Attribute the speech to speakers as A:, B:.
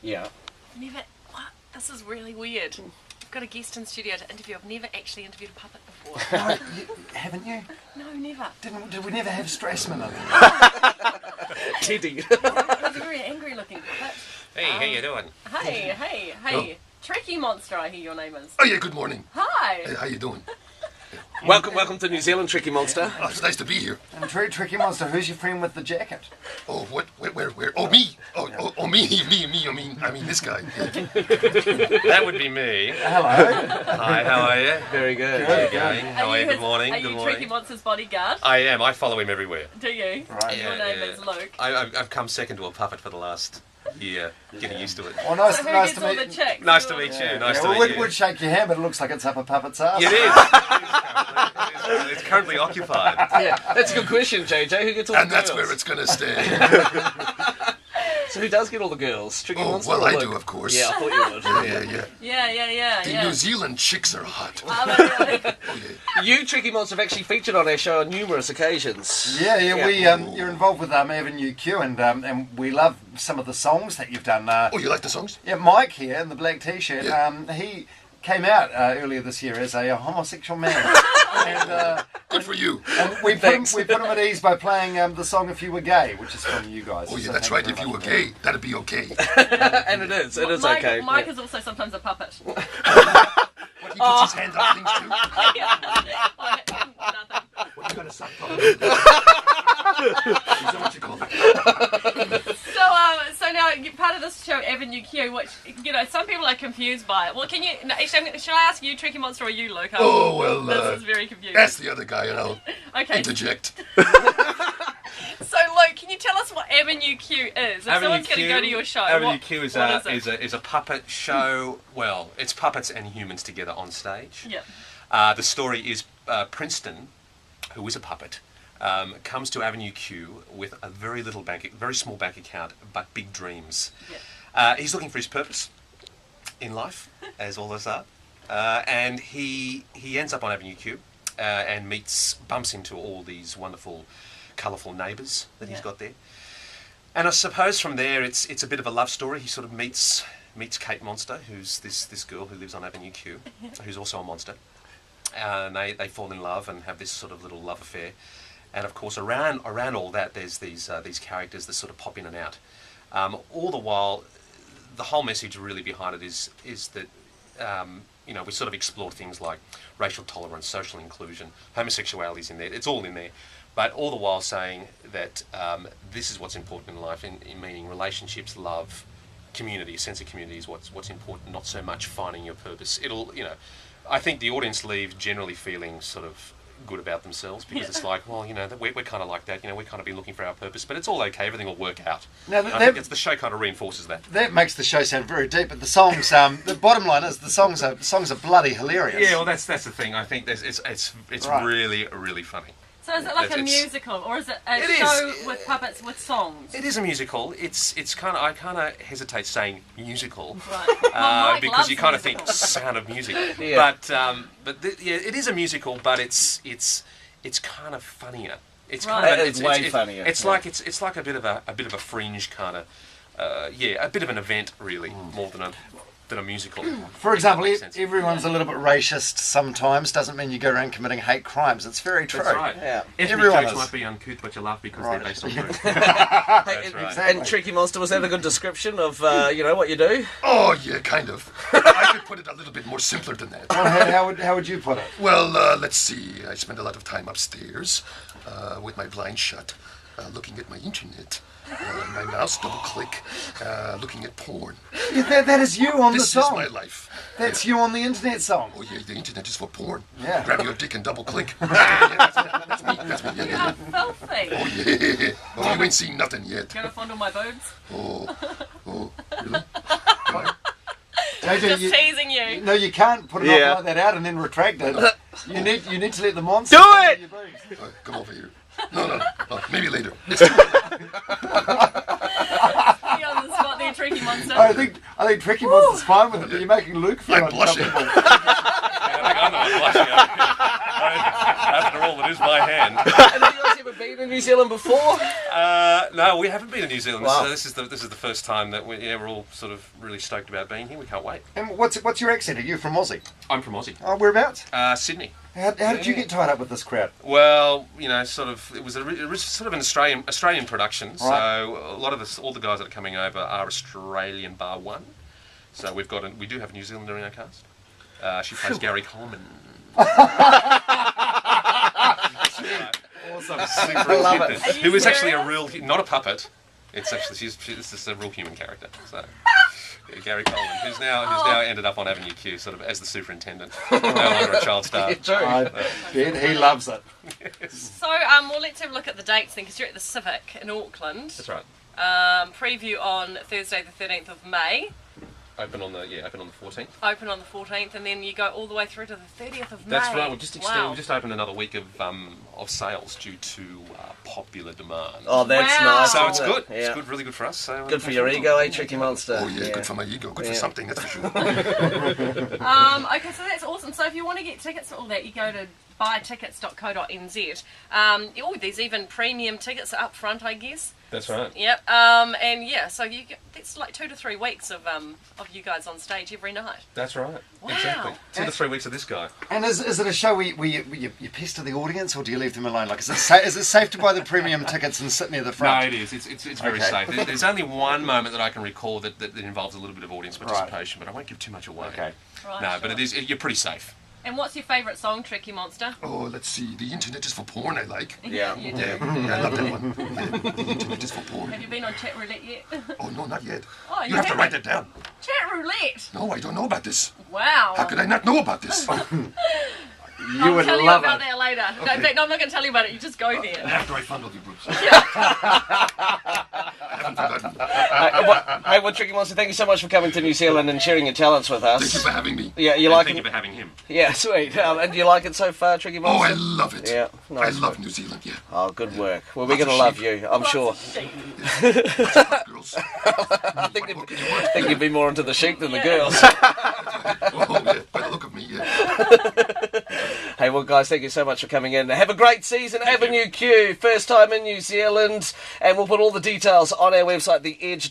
A: Yeah.
B: Never. What? This is really weird. I've got a guest in studio to interview. I've never actually interviewed a puppet before.
C: No, haven't you?
B: No, never.
C: Did we never have Strassman on?
A: Teddy.
B: He's a very angry looking puppet.
D: Hey, how you doing?
B: Hey.
C: Oh.
B: Tricky Monster, I hear your name is.
E: Oh yeah, good morning.
B: Hi.
E: Hey, how you doing?
A: Welcome to New Zealand, Tricky Monster.
E: Oh, it's nice to be here.
C: And Tricky Monster, who's your friend with the jacket?
E: Oh, what? Where? Oh, me. Oh, me. I mean, this guy.
D: That would be me.
C: Hello.
D: Hi, how are you?
A: Very good.
D: How are you going? How are you? Good morning.
B: Are
D: Good
B: you
D: morning.
B: Tricky Monster's bodyguard?
D: I am. I follow him everywhere.
B: Do you?
C: Right.
B: Your name is Luke.
D: I've come second to a puppet for the last year. Getting used to it.
C: Well, nice,
B: So who
C: nice
B: gets
C: to
B: all
C: meet
B: the chicks?
D: Nice to meet you. Nice to meet you.
C: Would shake your hand, but it looks like it's up a puppet's ass.
D: It is. It's currently occupied.
A: Yeah, that's a good question, JJ. Who gets all
E: And
A: the
E: that's
A: girls?
E: where it's gonna stay.
A: So who does get all the girls? Tricky
E: Oh,
A: Monster
E: well,
A: or
E: I
A: Luke?
E: do, of course.
A: Yeah, I thought you would.
E: Yeah. The
B: Yeah.
E: New Zealand chicks are hot.
B: Really?
E: Oh yeah.
A: You, Tricky Monster, have actually featured on our show on numerous occasions.
C: Yeah. You're involved with Avenue Q, and we love some of the songs that you've done.
E: Oh, you like the songs?
C: Yeah, Mike here in the black T-shirt.
E: Yeah.
C: He came out earlier this year as a homosexual man. And,
E: Good for you.
C: and we put him at ease by playing the song "If You Were Gay," which is from you guys.
E: Oh yeah,
C: So
E: that's
C: thank
E: right. If you were
C: very much.
E: gay, that'd be okay.
A: And it is. It is
B: Mike,
A: okay.
B: Mike
A: Yeah.
B: is also sometimes a puppet.
E: What, he puts his hands up things too?
B: Nothing.
E: What, you gotta stop talking. Is that what you call it?
B: So now you're part of this show, Avenue Q, which some people are confused by it. Well, can you? No, actually, should I ask you, Tricky Monster, or you, Luke?
E: Oh well.
B: This is very confusing.
E: Ask the other guy, and I'll
B: Okay.
E: interject.
B: So, Luke, can you tell us what Avenue Q is? If someone's going to go to your show,
D: Avenue Q is
B: what is it?
D: a puppet show. Well, it's puppets and humans together on stage.
B: Yeah.
D: The story is Princeton, who is a puppet, comes to Avenue Q with a very small bank account, but big dreams.
B: Yeah.
D: He's looking for his purpose in life, as all of us are, and he ends up on Avenue Q and bumps into all these wonderful, colourful neighbours that he's got there. And I suppose from there it's a bit of a love story. He sort of meets Kate Monster, who's this girl who lives on Avenue Q, who's also a monster. And they fall in love and have this sort of little love affair. And of course, around all that, there's these characters that sort of pop in and out. All the while, the whole message really behind it is that we sort of explore things like racial tolerance, social inclusion, homosexuality's in there. It's all in there, but all the while saying that this is what's important in life, in meaning relationships, love, community. A sense of community is what's important, not so much finding your purpose. I think the audience leave generally feeling sort of good about themselves because it's like, well, we're kind of like that. We're kind of been looking for our purpose, but it's all okay. Everything will work out.
C: Now,
D: I think the show kind of reinforces that.
C: That makes the show sound very deep, but the songs, the bottom line is the songs are bloody hilarious.
D: Yeah, well, that's the thing. I think it's
C: Right.
D: really, really funny.
B: So is it like a
D: It's-
B: musical, or is it a
D: It
B: show
D: is.
B: with puppets with songs?
D: It is a musical. It's kind of, I kind of hesitate saying musical
B: Right. Well, Mike
D: because
B: loves
D: you kind of think
B: musicals.
D: Sound of Music.
A: Yeah.
D: But it is a musical, but it's kind of funnier. It's
B: Right.
D: kind of
A: It's way funnier,
D: It's
A: yeah.
D: like it's like a bit of a fringe kind of a bit of an event really, more than a musical.
C: For example,
D: Makes sense.
C: everyone's a little bit racist sometimes. Doesn't mean you go around committing hate crimes. It's very true.
D: That's right.
A: Yeah.
D: Ethnic
C: Everyone
D: jokes
C: is.
D: might be uncouth, but you laugh because
C: Right.
D: they're based on truth.
A: Hey,
D: That's right.
C: Exactly.
A: And Tricky Monster, was that a good description of what you do?
E: Oh yeah, kind of. I could put it a little bit more simpler than that.
C: Well, how would you put it?
E: Well, let's see. I spend a lot of time upstairs with my blinds shut, looking at my internet. My mouse double click, looking at porn.
C: Yeah, that is you on
E: This
C: the
E: is
C: song.
E: my life.
C: That's you on the internet song.
E: Oh yeah, the internet is for porn.
C: Yeah.
E: Grab your dick and double click. That's me. Yeah, yeah.
B: Filthy.
E: Oh yeah. Oh, you ain't seen nothing yet.
B: Gonna fondle my boobs?
E: Oh, really?
C: JJ,
B: Just teasing you.
C: no, you can't put it
A: Yeah.
C: up like that out and then retract it. You need to let the monster
A: Do
C: fondle
A: it!
C: your boobs.
E: Come over here. No. Maybe later. It's too late.
B: You on the spot there, Tricky Monster.
C: I think Tricky Monster's fine with it, but you're making Luke feel
E: I'm blushing.
C: uncomfortable.
D: I'm not blushing. After all, it is my hand.
A: And have you guys ever been been in New Zealand before?
D: No, we haven't been to New Zealand.
A: Wow.
D: This is the first time that we're all sort of really stoked about being here. We can't wait.
C: And what's your accent? Are you from Aussie?
D: I'm from Aussie.
C: Oh, whereabouts?
D: Sydney.
C: How did you get tied up with this crowd?
D: Well, sort of. It was sort of an Australian production. So
C: Right.
D: a lot of all the guys that are coming over are Australian bar one. So we do have a New Zealander in our cast. She plays Gary Coleman.
C: Awesome.
D: Super
A: I love
D: intended,
B: it. Are you
D: who is actually
B: serious?
D: not a puppet. It's actually this is a real human character. So yeah, Gary Coleman, who's now ended up on Avenue Q, sort of as the superintendent, no longer a child star.
A: Yeah, true.
C: I bet he loves it.
B: So, well, let's have a look at the dates then, because you're at the Civic in Auckland.
D: That's right.
B: Preview on Thursday the 13th of May.
D: Open on the 14th.
B: Open on the 14th, and then you go all the way through to the 30th of May.
D: That's right. We've just extended.
B: Wow.
D: We've just opened another week of sales due to popular demand.
A: Oh, that's
B: Wow.
A: nice.
D: So it's
A: isn't
D: good.
A: it?
D: It's
A: Yeah.
D: good, really good for us. So
A: Good for your ego, eh, Tricky Monster?
E: Oh, yeah, good for my ego. Good for
A: Yeah.
E: something, that's for sure.
B: Okay, so that's awesome. So if you want to get tickets for all that, you go to buytickets.co.nz. There's even premium tickets up front, I guess.
D: That's right.
B: Yep. And yeah, so that's like 2 to 3 weeks of you guys on stage every night.
D: That's right.
B: Wow.
D: Exactly. 2 to 3 weeks of this guy.
C: And is it a show where you pester the audience, or do you leave them alone? Like, is it safe to buy the premium tickets and sit near the
D: No,
C: front?
D: it is. It's very
C: Okay.
D: safe. There's only one moment that I can recall that involves a little bit of audience participation, but I won't give too much away.
C: Okay.
B: Right,
D: No,
B: sure.
D: but you're pretty safe.
B: And what's your favourite song, Tricky Monster?
E: Oh, let's see. The internet is for porn, I like.
A: Yeah.
B: You do.
E: Yeah, I love that one. Yeah, the internet is for porn.
B: Have you been on chat roulette yet?
E: Oh, no, not yet.
B: Oh,
E: You have to write that down.
B: Chat roulette.
E: No, I don't know about this.
B: Wow.
E: How could I not know about this?
C: You
B: I'll
C: would
B: tell you
C: love
B: about
C: it.
B: that later. No, in fact, no, I'm not going to tell you about it. You just go there.
E: After I fondle you, Bruce. I haven't forgotten.
A: Hey, well, Tricky Monster, thank you so much for coming to New Zealand and sharing your talents with
E: Thank you
A: us.
E: for having me.
A: Yeah, you
D: And
A: like
D: thank
A: it?
D: you for having him.
A: Yeah, sweet. And do you like it so far, Tricky
E: Oh,
A: Monster?
E: I love it.
A: Yeah, nice.
E: I love New Zealand, yeah.
A: Oh, good work. Well, we're
E: Lots
A: going to
E: of
A: love
E: sheep.
A: you, I'm sure.
E: Girls.
A: I think you'd be more into the sheep than the girls.
E: Oh, yeah, by the look of me, yeah.
A: Hey, well, guys, thank you so much for coming in. Have a great season, Avenue Q. First time in New Zealand. And we'll put all the details on our website, theedge.co.nz.